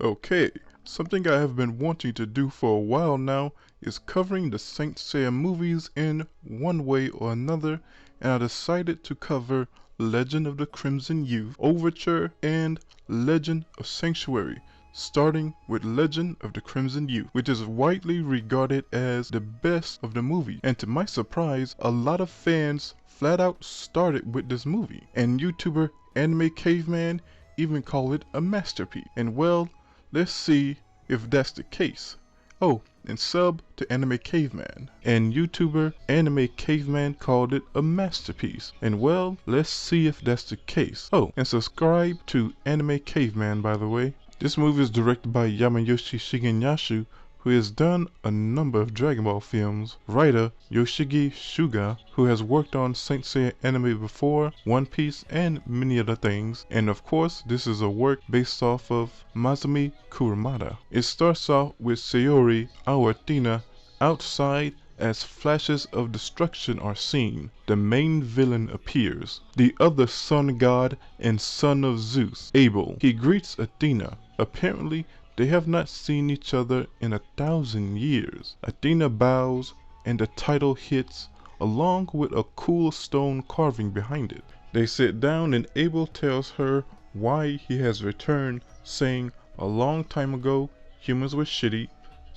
Okay, something I have been wanting to do for a while now is covering the Saint Seiya movies in one way or another, and I decided to cover Legend of the Crimson Youth, Overture, and Legend of Sanctuary, starting with Legend of the Crimson Youth, which is widely regarded as the best of the movie, and to my surprise, a lot of fans flat out started with this movie, and YouTuber Anime Caveman even called it a masterpiece, and well, let's see if that's the case. Oh, and sub to Anime Caveman. And YouTuber Anime Caveman called it a masterpiece. And well, let's see if that's the case. Oh, and subscribe to Anime Caveman, by the way. This movie is directed by Yamayoshi Shigenyashu, who has done a number of Dragon Ball films, writer Yoshigi Suga, who has worked on Saint Seiya anime before, One Piece, and many other things, and of course this is a work based off of Masumi Kurumada. It starts off with Sayori, our Athena, outside as flashes of destruction are seen. The main villain appears, the other sun god and son of Zeus, Abel. He greets Athena. Apparently, they have not seen each other in 1,000 years. Athena bows and the title hits along with a cool stone carving behind it. They sit down and Abel tells her why he has returned, saying a long time ago humans were shitty,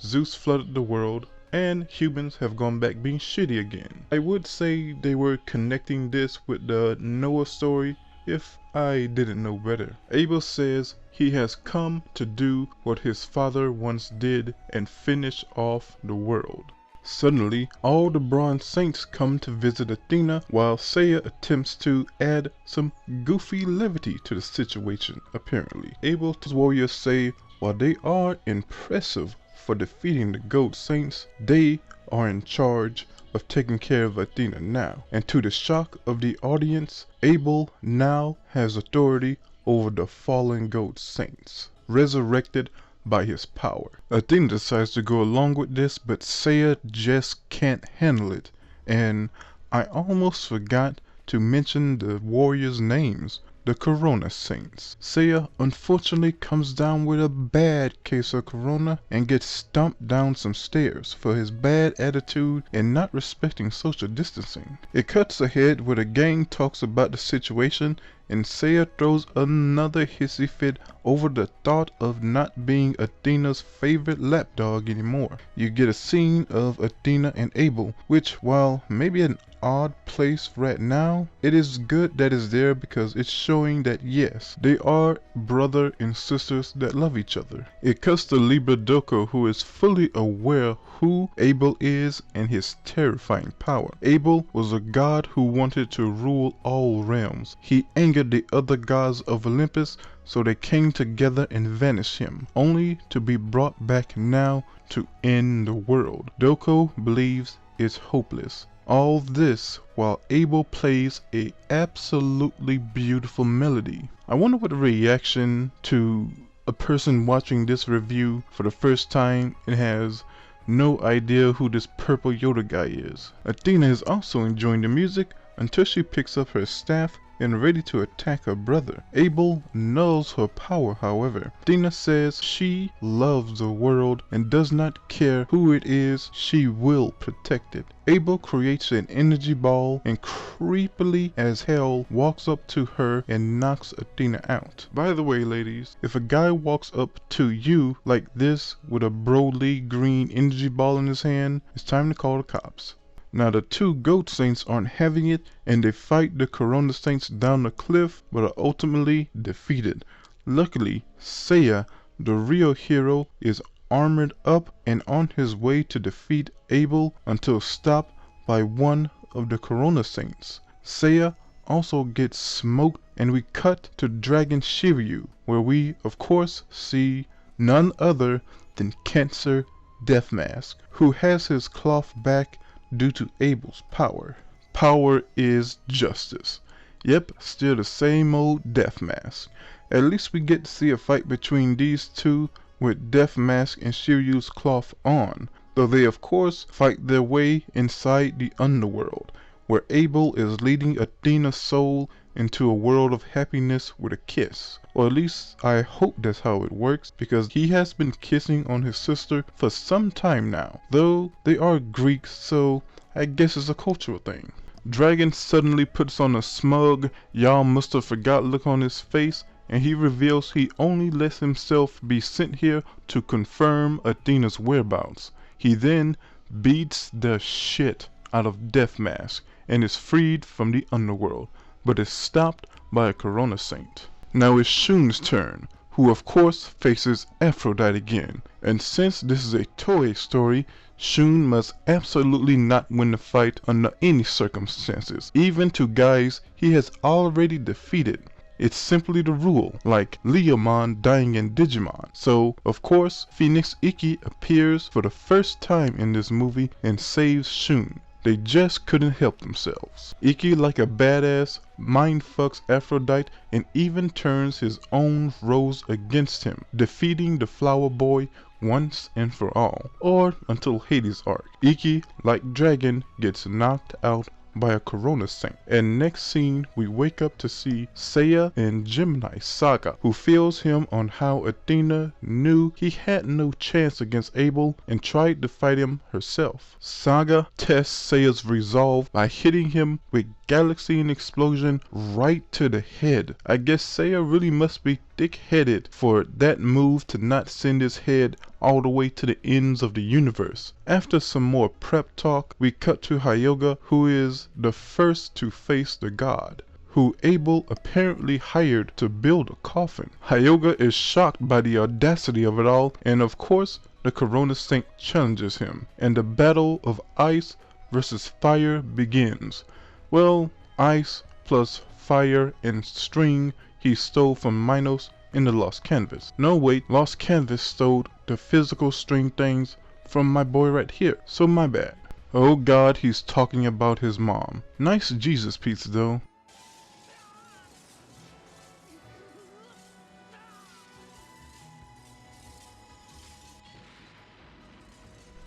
Zeus flooded the world, and humans have gone back being shitty again. I would say they were connecting this with the Noah story if I didn't know better. Abel says he has come to do what his father once did and finish off the world. Suddenly, all the Bronze Saints come to visit Athena while Seiya attempts to add some goofy levity to the situation, apparently. Abel's warriors say while they are impressive for defeating the Goat Saints, they are in charge of taking care of Athena now. And to the shock of the audience, Abel now has authority over the fallen Goat Saints, resurrected by his power. Athena decides to go along with this, but Seiya just can't handle it. And I almost forgot to mention the warriors' names, the Corona Saints. Seiya unfortunately comes down with a bad case of corona and gets stomped down some stairs for his bad attitude and not respecting social distancing. It cuts ahead where the gang talks about the situation and Seiya throws another hissy fit over the thought of not being Athena's favorite lapdog anymore. You get a scene of Athena and Abel, which while maybe an odd place right now, it is good that it's there because it's showing that yes, they are brother and sisters that love each other. It cuts to Libra Doko, who is fully aware who Abel is and his terrifying power. Abel was a god who wanted to rule all realms. He angered the other gods of Olympus, so they came together and vanished him, only to be brought back now to end the world. Doko believes it's hopeless. All this while Abel plays a absolutely beautiful melody. I wonder what the reaction to a person watching this review for the first time and has no idea who this purple Yoda guy is. Athena is also enjoying the music until she picks up her staff and ready to attack her brother. Abel knows her power, however. Athena says she loves the world and does not care who it is, she will protect it. Abel creates an energy ball and creepily as hell walks up to her and knocks Athena out. By the way, ladies, if a guy walks up to you like this with a Broly green energy ball in his hand, it's time to call the cops. Now the two Goat Saints aren't having it and they fight the Corona Saints down the cliff but are ultimately defeated. Luckily, Seiya, the real hero, is armored up and on his way to defeat Abel until stopped by one of the Corona Saints. Seiya also gets smoked and we cut to Dragon Shiryu, where we of course see none other than Cancer Death Mask, who has his cloth back due to Abel's power. Power is justice. Yep, still the same old Death Mask. At least we get to see a fight between these two with Death Mask and Shiryu's cloth on, though they of course fight their way inside the underworld, where Abel is leading Athena's soul into a world of happiness with a kiss. Or at least I hope that's how it works, because he has been kissing on his sister for some time now. Though they are Greeks, so I guess it's a cultural thing. Dragon suddenly puts on a smug, y'all must have forgot look on his face, and he reveals he only lets himself be sent here to confirm Athena's whereabouts. He then beats the shit out of Death Mask and is freed from the underworld, but is stopped by a Corona Saint. Now it's Shun's turn, who of course faces Aphrodite again, and since this is a Toei story, Shun must absolutely not win the fight under any circumstances, even to guys he has already defeated. It's simply the rule, like Leomon dying in Digimon. So, of course, Phoenix Ikki appears for the first time in this movie and saves Shun. They just couldn't help themselves. Ikki, like a badass, mindfucks Aphrodite and even turns his own rose against him, defeating the Flower Boy once and for all, or until Hades' arc. Ikki, like Dragon, gets knocked out by a Corona Saint, and next scene we wake up to see Seiya and Gemini Saga, who fills him on how Athena knew he had no chance against Abel and tried to fight him herself. Saga tests Seiya's resolve by hitting him with Galaxian Explosion right to the head. I guess Seiya really must be thick-headed for that move to not send his head all the way to the ends of the universe. After some more prep talk, we cut to Hyoga, who is the first to face the god, who Abel apparently hired to build a coffin. Hyoga is shocked by the audacity of it all, and of course, the Corona Saint challenges him, and the battle of ice versus fire begins. Well, ice plus fire and string he stole from Minos in the Lost Canvas. No wait, Lost Canvas stole the physical string things from my boy right here, so my bad. Oh god, he's talking about his mom. Nice Jesus pizza though.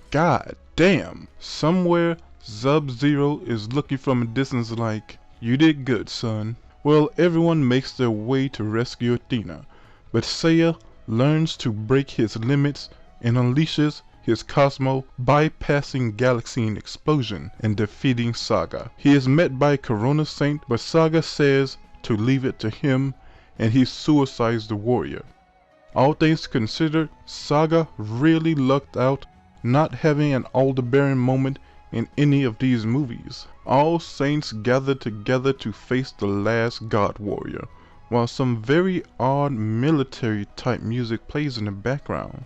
God damn. Somewhere Sub-Zero is looking from a distance like, you did good, son. Well, everyone makes their way to rescue Athena, but Seiya learns to break his limits and unleashes his Cosmo, bypassing Galaxian Explosion and defeating Saga. He is met by Corona Saint, but Saga says to leave it to him, and he suicides the warrior. All things considered, Saga really lucked out not having an Aldebaran moment in any of these movies. All saints gather together to face the last god warrior, while some very odd military type music plays in the background.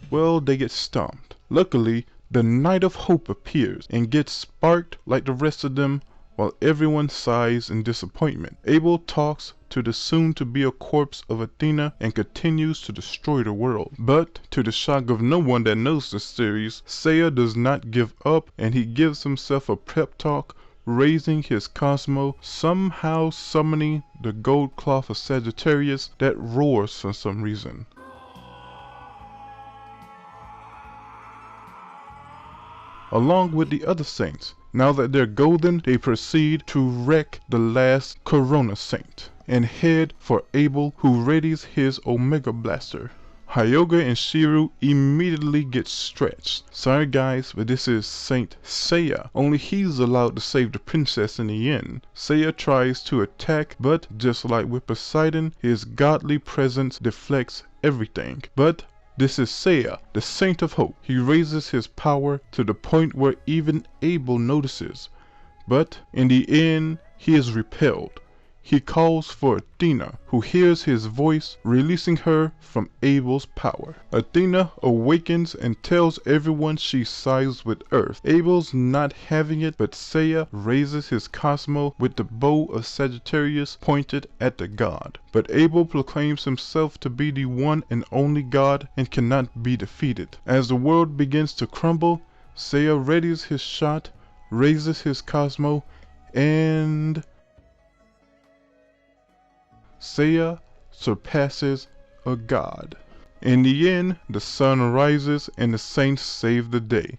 Well, they get stomped. Luckily, the Knight of Hope appears and gets sparked like the rest of them, while everyone sighs in disappointment. Abel talks to the soon-to-be a corpse of Athena and continues to destroy the world. But, to the shock of no one that knows the series, Seiya does not give up, and he gives himself a prep talk, raising his Cosmo, somehow summoning the gold cloth of Sagittarius that roars for some reason. Along with the other saints. Now that they're golden, they proceed to wreck the last Corona Saint and head for Abel, who readies his Omega Blaster. Hyoga and Shiru immediately get stretched. Sorry guys, but this is Saint Seiya. Only he's allowed to save the princess in the end. Seiya tries to attack, but just like with Poseidon, his godly presence deflects everything. But this is Seiya, the Saint of Hope. He raises his power to the point where even Abel notices. But in the end, he is repelled. He calls for Athena, who hears his voice, releasing her from Abel's power. Athena awakens and tells everyone she sides with Earth. Abel's not having it, but Seiya raises his Cosmo with the bow of Sagittarius pointed at the god. But Abel proclaims himself to be the one and only god and cannot be defeated. As the world begins to crumble, Seiya readies his shot, raises his Cosmo, and Seiya surpasses a god. In the end, the sun rises and the saints save the day.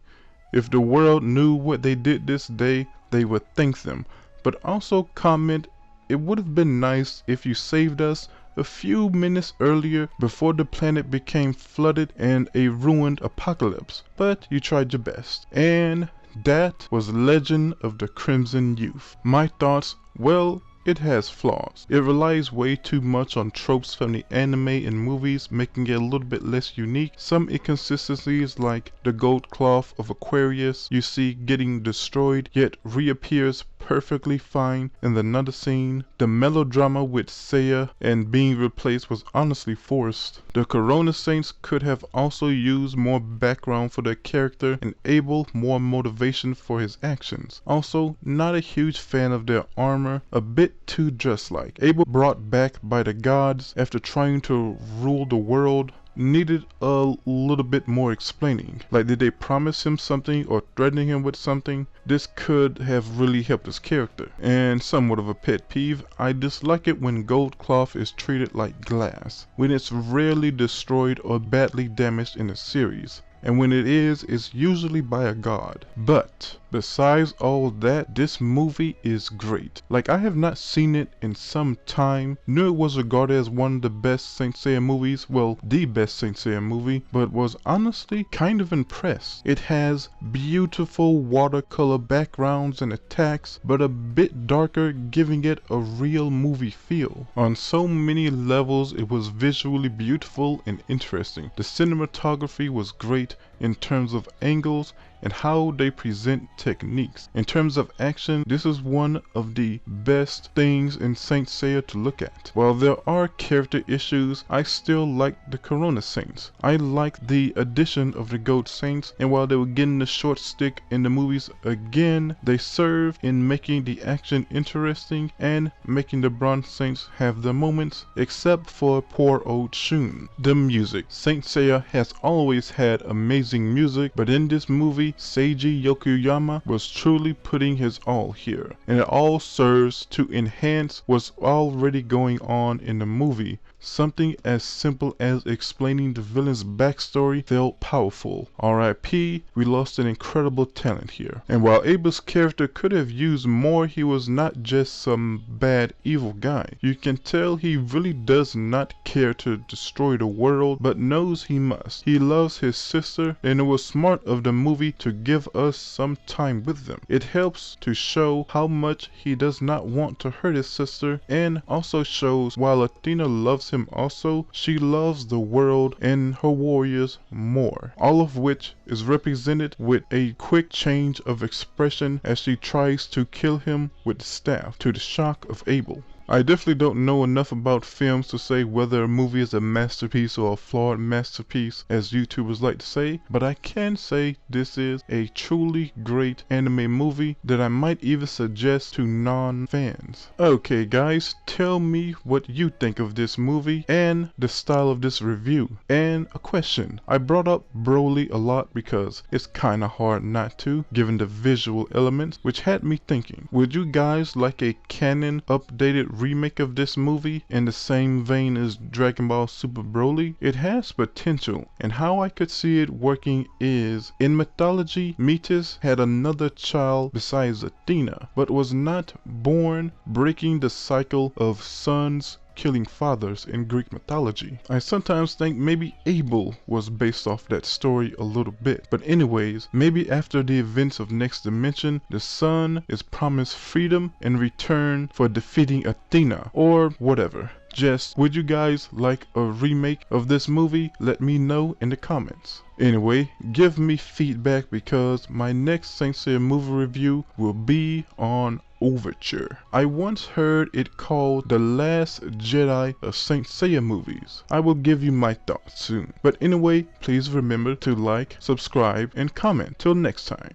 If the world knew what they did this day, they would thank them. But also comment, it would have been nice if you saved us a few minutes earlier before the planet became flooded and a ruined apocalypse. But you tried your best. And that was Legend of the Crimson Youth. My thoughts, well, it has flaws. It relies way too much on tropes from the anime and movies, making it a little bit less unique. Some inconsistencies, like the gold cloth of Aquarius you see getting destroyed yet reappears perfectly fine in another scene. The melodrama with Seiya and being replaced was honestly forced. The Corona Saints could have also used more background for their character and Abel more motivation for his actions. Also, not a huge fan of their armor, a bit too dress-like. Abel, brought back by the gods after trying to rule the world, needed a little bit more explaining. Like, did they promise him something or threatening him with something? This could have really helped his character. And somewhat of a pet peeve, I dislike it when gold cloth is treated like glass, when it's rarely destroyed or badly damaged in a series. And when it is, it's usually by a god. But besides all that, this movie is great. Like, I have not seen it in some time. Knew it was regarded as one of the best Saint Seiya movies, well, the best Saint Seiya movie, but was honestly kind of impressed. It has beautiful watercolor backgrounds and attacks, but a bit darker, giving it a real movie feel. On so many levels, it was visually beautiful and interesting. The cinematography was great in terms of angles and how they present techniques. In terms of action, this is one of the best things in Saint Seiya to look at. While there are character issues, I still like the Corona Saints. I like the addition of the Gold Saints, and while they were getting the short stick in the movies again, they serve in making the action interesting and making the Bronze Saints have their moments, except for poor old Shun. The music. Saint Seiya has always had amazing music, but in this movie, Seiji Yokoyama was truly putting his all here, and it all serves to enhance what's already going on in the movie. Something as simple as explaining the villain's backstory felt powerful. R.I.P. We lost an incredible talent here. And while Abel's character could have used more, he was not just some bad evil guy. You can tell he really does not care to destroy the world, but knows he must. He loves his sister, and it was smart of the movie to give us some time with them. It helps to show how much he does not want to hurt his sister, and also shows while Athena loves him also, she loves the world and her warriors more. All of which is represented with a quick change of expression as she tries to kill him with the staff, to the shock of Abel. I definitely don't know enough about films to say whether a movie is a masterpiece or a flawed masterpiece, as YouTubers like to say, but I can say this is a truly great anime movie that I might even suggest to non-fans. Okay guys, tell me what you think of this movie and the style of this review. And a question, I brought up Broly a lot because it's kinda hard not to, given the visual elements, which had me thinking, would you guys like a canon updated remake of this movie in the same vein as Dragon Ball Super Broly? It has potential, and how I could see it working is, in mythology, Metis had another child besides Athena, but was not born, breaking the cycle of sons killing fathers in Greek mythology. I sometimes think maybe Abel was based off that story a little bit. But anyways, maybe after the events of Next Dimension, the son is promised freedom in return for defeating Athena, or whatever. Just, would you guys like a remake of this movie? Let me know in the comments. Anyway, give me feedback because my next Saint Seiya movie review will be on Overture. I once heard it called The Last Jedi of Saint Seiya movies. I will give you my thoughts soon. But anyway, please remember to like, subscribe, and comment. Till next time.